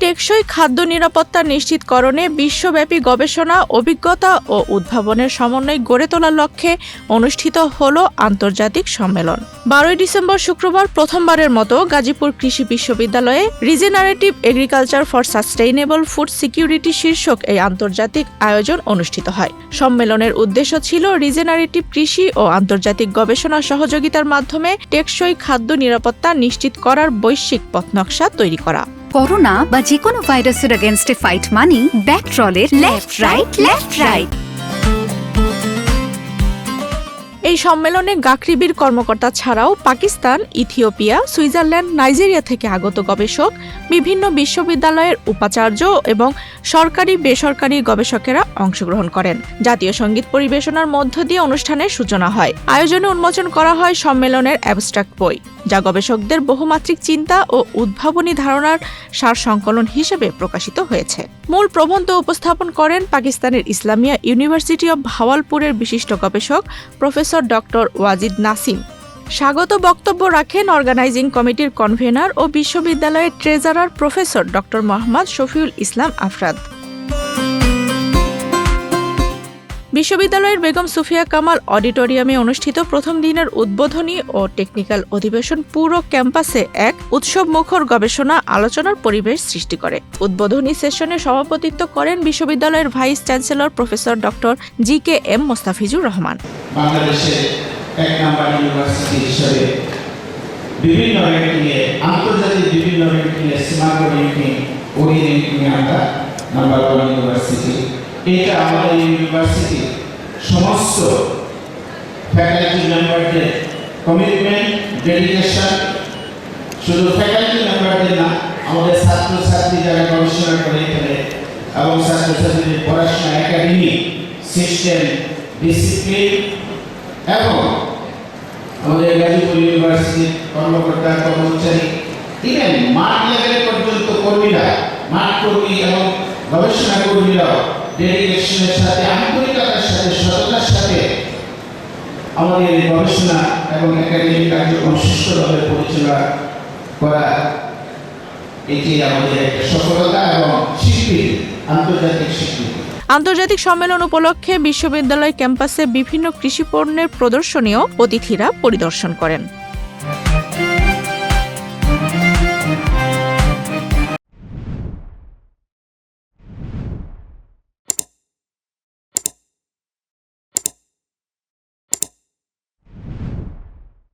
টেকসই খাদ্য নিরাপত্তা নিশ্চিতকরণে বিশ্বব্যাপী গবেষণা, অভিজ্ঞতা ও উদ্ভাবনের সমন্বয় গড়ে তোলার লক্ষ্যে অনুষ্ঠিত হল আন্তর্জাতিক সম্মেলন। 12 ডিসেম্বর শুক্রবার প্রথমবারের মতো গাজীপুর কৃষি বিশ্ববিদ্যালয়ে regenerative agriculture for sustainable food security শীর্ষক এই আন্তর্জাতিক আয়োজন অনুষ্ঠিত হয়। সম্মেলনের উদ্দেশ্য ছিল রিজেনারেটিভ কৃষি ও আন্তর্জাতিক গবেষণা সহযোগিতার মাধ্যমে টেকসই খাদ্য নিরাপত্তা নিশ্চিত করার বৈশ্বিক পথনকশা তৈরি করা। করোনা বা যে কোনো ভাইরাসের এগেইনস্টে ফাইট মানি ব্যাকট্রলের লেফট রাইট। এই সম্মেলনে গাকৃবির কর্মকর্তা ছাড়াও পাকিস্তান, ইথিওপিয়া, সুইজারল্যান্ড, নাইজেরিয়া থেকে আগত গবেষক, বিভিন্ন বিশ্ববিদ্যালয়ের উপাচার্য এবং সরকারি বেসরকারি গবেষকেরা অংশগ্রহণ করেন। জাতীয় সংগীত পরিবেশনার মধ্য দিয়ে অনুষ্ঠানের সূচনা হয়। আয়োজনে উন্মোচন করা হয় সম্মেলনের অ্যাবস্ট্রাক্ট বই, যা গবেষকদের বহুমাত্রিক চিন্তা ও উদ্ভাবনী ধারণার সারসংকলন হিসেবে প্রকাশিত হয়েছে। মূল প্রবন্ধ উপস্থাপন করেন পাকিস্তানের ইসলামিয়া ইউনিভার্সিটি অব ভাওয়ালপুরের বিশিষ্ট গবেষক প্রফেসর ডক্টর ওয়াজিদ নাসিম। স্বাগত বক্তব্য রাখেন অর্গানাইজিং কমিটির কনভেনার ও বিশ্ববিদ্যালয়ের treasurer professor doctor Mohammad Shafiul Islam Afrad. বিশ্ববিদ্যালয়ের বেগম সুফিয়া কামাল অডিটোরিয়ামে অনুষ্ঠিত প্রথম দিনের উদ্বোধনী ও টেকনিক্যাল অধিবেশন পুরো ক্যাম্পাসে এক উৎসবমুখর গবেষণা আলোচনার পরিবেশ সৃষ্টি করে। উদ্বোধনী সেশনে সভাপতিত্ব করেন বিশ্ববিদ্যালয়ের vice chancellor professor doctor G K M. Mostafizur Rahman. বাংলাদেশের এক নাম্বার ইউনিভার্সিটি হিসেবে বিভিন্ন র্যাঙ্কিংয়ে, আন্তর্জাতিক বিভিন্ন র্যাঙ্কিংয়ে, স্মার্ট র্যাঙ্কিং, ওই র্যাঙ্কিংয়ে আমরা নাম্বার 1 ইউনিভার্সিটি। এটা আমাদের ইউনিভার্সিটির সমস্ত ফ্যাকাল্টি মেম্বারদের কমিটমেন্ট, ডেডিকেশন, শুধু ফ্যাকাল্টি মেম্বারদের না, আমাদের ছাত্রছাত্রী যারা গবেষণা করে এখানে এবং ছাত্রছাত্রীদের পড়াশোনা, একাডেমি সিস্টেম, ডিসিপ্লিন এবং আমাদের গাজীপুর ইউনিভার্সিটির কর্মকর্তা, কর্মচারী, ইভেন মাঠ লেভেল পর্যন্ত কর্মীরা, মাঠ কর্মী এবং গবেষণা কর্মীরাও ডেডিকেশনের সাথে, আন্তরিকতার সাথে, সততার সাথে আমাদের গবেষণা এবং একাডেমিক কার্যক্রম সুষ্ঠুভাবে পরিচালনা করা, এটি আমাদের একটা সফলতা এবং স্বীকৃতি, আন্তর্জাতিক স্বীকৃতি। আন্তর্জাতিক সম্মেলন উপলক্ষে বিশ্ববিদ্যালয় ক্যাম্পাসে বিভিন্ন কৃষি পণ্যের প্রদর্শনীও অতিথিরা পরিদর্শন করেন।